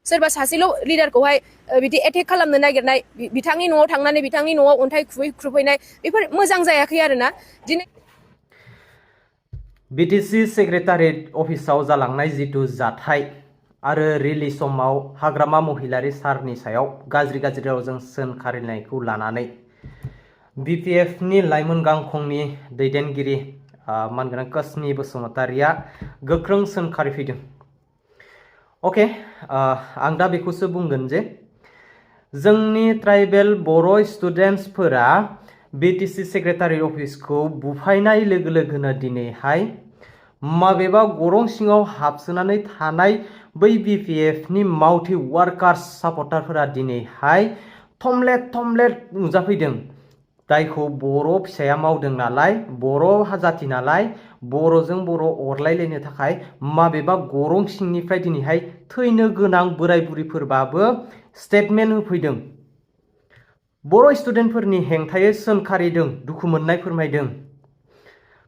सोरबा सासेल' लिडारखौहाय बिदि एटेक खालामनो नागिरनाय बिथांनि न'आव थांनानै बिथांनि न'आव अन्थाइ खुबैनाय बेफोर मोजां जायाखै आरोना दिनै बिटिसि सेक्रेटारियेट अफिसाव जालांनाय जितु जाथाय आरो रिलि समाव हाग्रामा महिलारी सारनि सायाव गाज्रि रावजों सोंखारिनायखौ लानानै BPF नि लाइमोन गांखंनि दैदेनगिरि मानगोनां कसमी बसुमतारिया गोख्रों सोंखारिफैदों। ओके आं दा बेखौसो बुंगोन जे जोंनि ट्राइबेल बर' स्टुडेन्टसफोरा BTC सेक्रेटारियेट अफिसखौ बुफायनाय लोगो लोगोनो दिनैहाय माबेबा गरं सिङाव हाबसोनानै थानाय बै BPF नि मावथि वार्कार्स सापर्टारफोरा दिनैहाय थमलेट नुजाफैदों। जायखौ बर' फिसाया मावदों नालाय बर' जाति नालाय बर'जों बर' अरलायलायनो थाखाय माबेबा गरं सिंनिफ्राय दिनैहाय थैनो गोनां बोराय बुरिफोरबाबो स्टेटमेन्ट होफैदों। बर' स्टुडेन्टफोरनि हेंथायै सोंखारिदों, दुखु मोननाय फोरमायदों।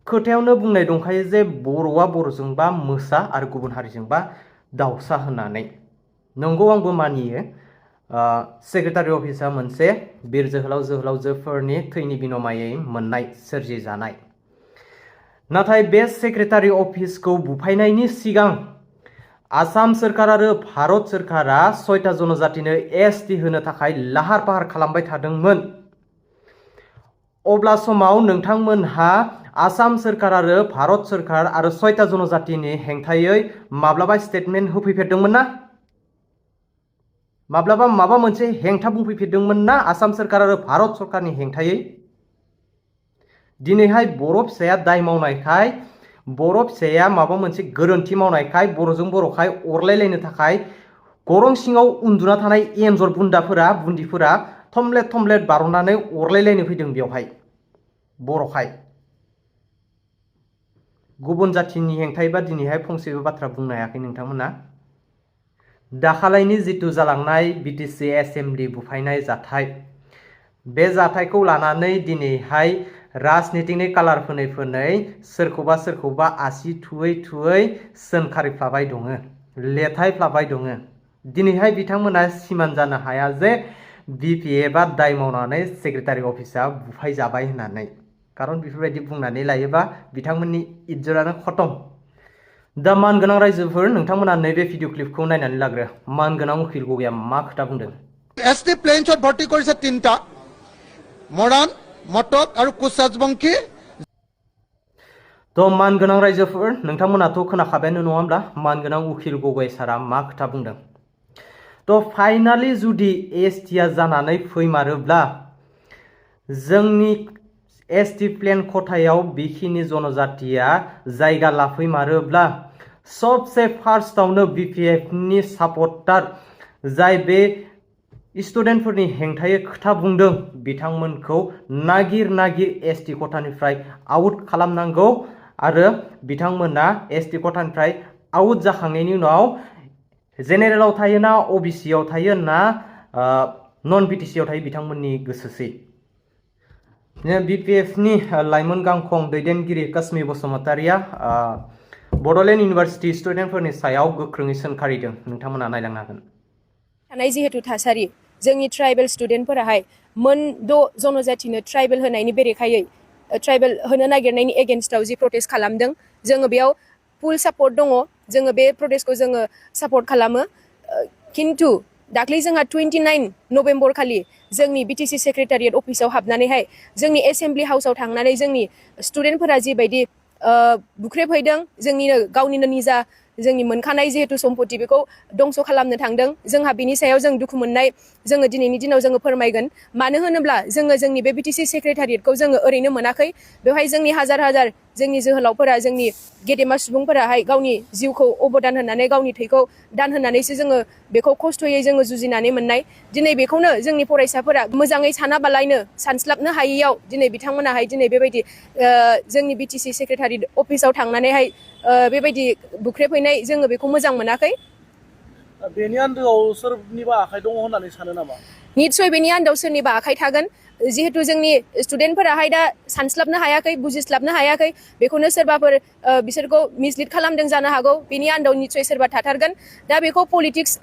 खोथायावनो बुंनाय दंखायो जे बर'आ बर'जोंबा मोसा आरो गुबुन हारिजोंबा दाउसा होननानै। नंगौ आंबो मानियो सेक्रेटारि अफिसा मोनसे बिर जोहोलाव जोहोलावजोफोरनि थैनि बिनमायै मोननाय सोरजि जानाय। नाथाय बे सेक्रेटारि अफिसखौ बुफायनायनि सिगां आसाम सरकार आरो भारत सरकारा 6टा जनजातिनो ST होनो थाखाय लाहार फाहार खालामबाय थादोंमोन। अब्ला समाव नोंथांमोनहा आसाम सरकार आरो भारत सरकार आरो 6टा जनजातिनि हेंथायै माब्लाबा स्टेटमेन्ट होफैफेरदोंमोन ना? माब्लाबा माबा मोनसे हेंथा बुंफैफेरदोंमोन ना आसाम सरकार आरो भारत सरकारनि हेंथायै? दिनैहाय बर' फिसाया दाय मावनायखाय बर' फिसाया माबा मोनसे गोरोन्थि मावनायखाय बर'जों बर'खाय अरलायलायनो थाखाय गरं सिङाव उन्दुना थानाय एन्जर बुन्दिफोरा थमलेट बार'नानै अरलायलायनो फैदों बेवहाय बर'खाय। गुबुन जातिनि हेंथायैबा दिनैहाय फंसेबो बाथ्रा बुंनो हायाखै नोंथांमोना। दाखालायनि जितु जालांनाय BTC एसेम्बलि बुफायनाय जाथाय बे जाथायखौ लानानै दिनैहाय राजनितिनि कालार फोनै सोरखौबा आसि थुयै सोंखारिफ्लाबाय दङ, लेथायफ्लाबाय दङ। दिनैहाय बिथांमोना सिमान जानो हाया जे BPFआ दाय मावनानै सेक्रेटारि अफिसा बुफाय जाबाय होननानै। खारन बेफोरबायदि बुंनानै लायोबा बिथांमोननि इज्जतआनो खतम। दा मानगोनां रायजोफोर नोंथांमोना नैबे भिडिअ क्लिपखौ नायनानै लाग्रो मानगोनां उखिल गगैया मा खोथा बुंदों। ST प्लेन्सत भर्ती কৰিছে 3টা मरान मटक আৰু कुचराजबंशी। तो मानगोनां रायजोफोर नोंथांमोनाथ' खोनाखाबायानो नङा होमब्ला मानगोनां उखिल गगै सारा मा खोथा बुंदों। तो फाइनाली जुदि STआ जानानै फैमारोब्ला जोंनि ST प्लेन खथायाव बेखिनि जनजातिया जायगा लाफैमारोब्ला सबसे फार्स्टआवनो BPFनि सापर्टार जाय बे स्टुडेन्टफोरनि हेंथायै खोथा बुंदों बिथांमोनखौ नागिर ST खथानिफ्राय आउट खालामनांगौ आरो बिथांमोना ST खथानिफ्राय आउट जाखांनायनि उनाव जेनेरेलाव थायो ना OBCआव थायो ना नन BTCआव थायो बिथांमोननि गोसोसै। BPFनि लाइमोन गांखं दैदेनगिरि कसमी बसुमतारिया बड'लेण्ड इउनिभार्सिटि स्टुडेन्टफोरनि सायाव गोख्रोङै सोंखारिदों। नोंथांमोना नायलांनो हागोन। थानाय जिहेतु थासारि जोंनि ट्राइबेल स्टुडेन्टफोराहाय मोन6 जनजातिनो ट्राइबेल होनायनि बेरेखायै ट्राइबेल होनो नागिरनायनि एगेन्स्टआव जि प्रटेस्ट खालामदों जोङो बेयाव फुल सापर्ट दङ। जोङो बे प्रटेस्टखौ जोङो सापर्ट खालामो। खिन्थु दाख्लै जोंहा 29 नभेम्बर खालि जोंनि BTC सेक्रेटारियेट अफिसाव हाबनानैहाय जोंनि एसेम्बलि हाउसाव थांनानै जोंनि स्टुडेन्टफोरा जिबायदि बुख्रेबहैदों जोंनिनो गावनिनो निजा जोंनि मोनखानाय जिहेतु सम्पति बेखौ दंस खालामनो थांदों। जोंहा बिनि सायाव जों दुखु मोननाय जोङो दिनैनि दिनाव जोङो फोरमायगोन। मानो होनोब्ला जोङो जोंनि बे BTC सेक्रेटारियेटखौ जोङो ओरैनो मोनाखै। बेवहाय जोंनि हाजार जोंनि जोहोलावफोरा जोंनि गेदेमा सुबुंफोराहाय गावनि जिउखौ अबदान होनानै गावनि थैखौ दान होनानैसो जोङो बेखौ खस्थ'यै जोङो जुजिनानै मोननाय। दिनै बेखौनो जोंनि फरायसाफोरा मोजाङै सानाबालायनो सानस्लाबनो हायैयाव दिनै बिथांमोनाहाय दिनै बेबायदि जोंनि BTC सेक्रेटारियेट अफिसाव थांनानैहाय बेबायदि बुख्रेबहैनाय जोङो बेखौ मोजां मोनाखै। बेनि आन्दोआव सोरनिबा आखाइ दङ होननानै सानो नामा? निस्सय बेनि आन्दोआव सोरनिबा आखाइ थागोन। जिहेतु जोंनि स्टुडेन्टफोराहाय दा सानस्लाबनो हायाखै बुजिस्लाबनो हायाखै बेखौनो सोरबाफोर बिसोरखौ मिसलिड खालामदों जानो हागौ बेनि आन्दाव निस्सय सोरबा थाथारगोन दा बेखौ पलिटिक्स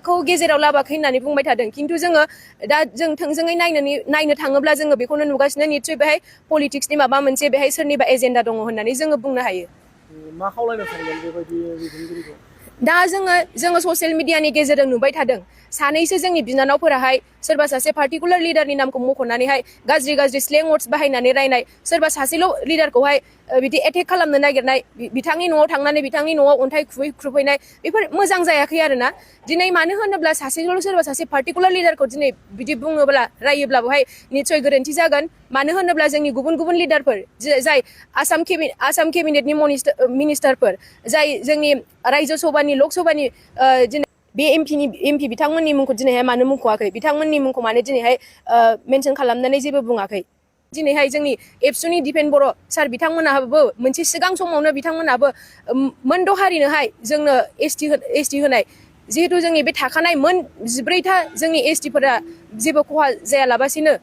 खौ गेजेराव लाबाखै होननानै बुंबाय थादों खिन्थु जोङो दा जों थोंजोङै नायनो थाङोब्ला जोङो बेखौनो नुगासिनो निस्सय बेहाय पलिटिक्सनि माबा मोनसे बेहाय सोरनिबा एजेन्डा दङ होननानै जोङो बुंनो हायो मा खावलायनो सानगोन बेबायदि दैदेनगिरिखौ दा जोङो ससियेल मिडियानि गेजेरजों नुबाय थादों सानैसो जोंनि बिनानावफोराहाय सोरबा सासे पार्टिकुलार लिडारनि नामखौ मख'नानैहाय गाज्रि स्लें वर्ड्स बाहायनानै रायनाय सोरबा सासेल' लिडारखौहाय बिदि एटेक खालामनो नागिरनाय बिथांनि न'आव थांनानै बिथांनि न'आव अन्थाइ खुबैनाय बेफोर मोजां जायाखै आरोना दिनै मानो होनोब्ला सासेल' सोरबा सासे पार्टिकुलार लिडारखौ दिनै बिदि बुङोब्ला रायोब्ला बेवहाय निस्सय गोरोन्थि जागोन मानो होनोब्ला जोंनि गुबुन लिडारफोर जाय आसाम केबिनेटनि मिनिस्टारफोर जाय जोंनि रायजो सभानि लक सभानि दिनै बे एमपि बिथांमोननि मुंखौ दिनैहाय मानो मुंख'वाखै बिथांमोननि मुंखौ मानो दिनैहाय मेनसन खालामनानै जेबो बुङाखै दिनैहाय जोंनि एबसुनि दिपेन बर' सार बिथांमोनाबो मोनसे सिगां समावनो बिथांमोनाबो मोनद' हारिनोहाय जोंनो एसटि होनाय जिहेतु जोंनि बे थाखानाय मोन 14था जोंनि एसटिफोरा जेबो खहा जायालाबासिनो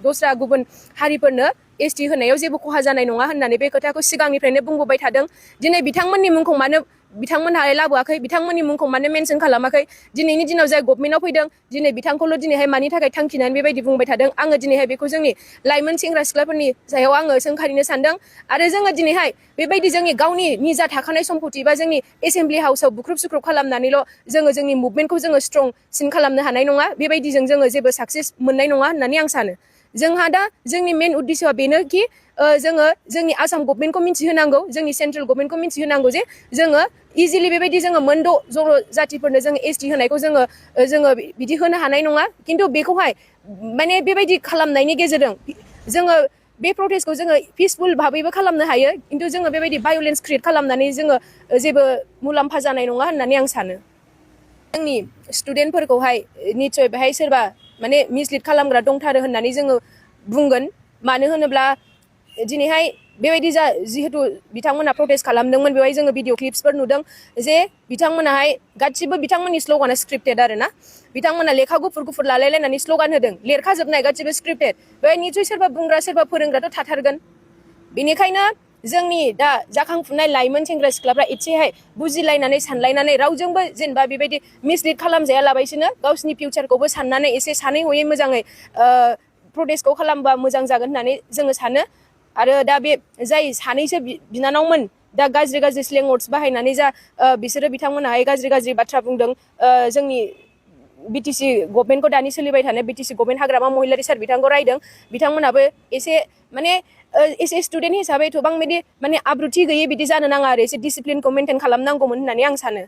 दस्रा गुबुन हारिफोरनो एसटि होनायाव जेबो खहा जानाय नङा होननानै बे खोथाखौ सिगांनिफ्रायनो बुंबोबाय थादों दिनै बिथांमोननि मुंखौ मानो बिथांमोनहाय लाबोआखै बिथांमोननि मुंखौ मानो मेनसन खालामाखै दिनैनि दिनाव जाय गभर्नमेन्टआव फैदों दिनै बिथांखौल' दिनैहाय मानि थाखाय थांखिनानै बेबायदि बुंबाय थादों आङो दिनैहाय बेखौ जोंनि लाइमोन सेंग्रा सिख्लाफोरनि सायाव आङो सोंखारिनो सानदों आरो जोङो दिनैहाय बेबायदि जोंनि गावनि निजा थाखानाय सम्पति बा जोंनि एसेम्ब्लि हाउसाव बुख्रुब सुख्रुब खालामनानैल' जोङो जोंनि मुभमेन्टखौ जोङो स्ट्रंसिन खालामनो हानाय नङा बेबायदिजों जोङो जेबो साक्सेस मोननाय नङा होननानै आं सानो जोंहा दा जोंनि मेन उद्देश्यआ बेनोखि जोङो जोंनि आसाम गभर्नमेन्टखौ मिथिहोनांगौ जोंनि सेन्ट्रेल गभर्नमेन्टखौ मिथिहोनांगौ जे जोङो इजिलि बेबायदि जोङो मोनद' जनजातिफोरनो जोङो एसटि होनायखौ जोङो बिदि होनो हानाय नङा खिन्थु बेखौहाय माने बेबायदि खालामनायनि गेजेरजों जोङो बे प्रटेस्टखौ जोङो पिसफुल भाबैबो खालामनो हायो खिन्थु जोङो बेबायदि भायलेन्स क्रिएट खालामनानै जोङो जेबो मुलाम्फा जानाय नङा होननानै आं सानो जोंनि स्टुडेन्टफोरखौहाय निस्सय बेहाय सोरबा माने मिसलिड खालामग्रा दंथारो होननानै जोङो बुंगोन मानो होनोब्ला दिनैहाय बेबायदि जिहेतु बिथांमोना प्रटेस्ट खालामदोंमोन बेवहाय जोङो भिडिअ क्लिप्सफोर नुदों जे बिथांमोनाहाय गासिबो बिथांमोननि स्ल'गाना स्क्रिप्टेड आरोना बिथांमोना लेखा गुफुर लालायलायनानै स्ल'गान होदों लिरखाजोबनाय गासिबो स्क्रिप्टेड बेवहाय निस्सय सोरबा बुंग्रा सोरबा फोरोंग्राथ' थाथारगोन बेनिखायनो जोंनि दा जाखांफुनाय लाइमोन सेंग्रा सिख्लाफ्रा एसेहाय बुजिलायनानै सानलायनानै रावजोंबो जेनेबा बेबायदि मिसलिड खालामजायालाबासिनो गावसिनि फिउचारखौबो साननानै एसे सानै हयै मोजाङै प्रटेस्टखौ खालामबा मोजां जागोन होननानै जोङो सानो आरो दा बे जाय सानैसो बिनानावमोन दा गाज्रि स्लें वर्ड्स बाहायनानै बिसोरो बिथांमोनाहाय गाज्रि बाथ्रा बुंदों जोंनि बिटिसि गभर्नमेन्टखौ दानि सोलिबाय थानाय बिटिसि गभर्नमेन्ट हाग्रामा महिलारी सार बिथांखौ रायदों बिथांमोनाबो एसे स्टुडेन्ट हिसाबै गोबां बिदि माने आब्रुथि गैयै बिदि जानो नाङा आरो एसे डिसिप्लिनखौ मेनटेन खालामनांगौमोन होननानै आं सानो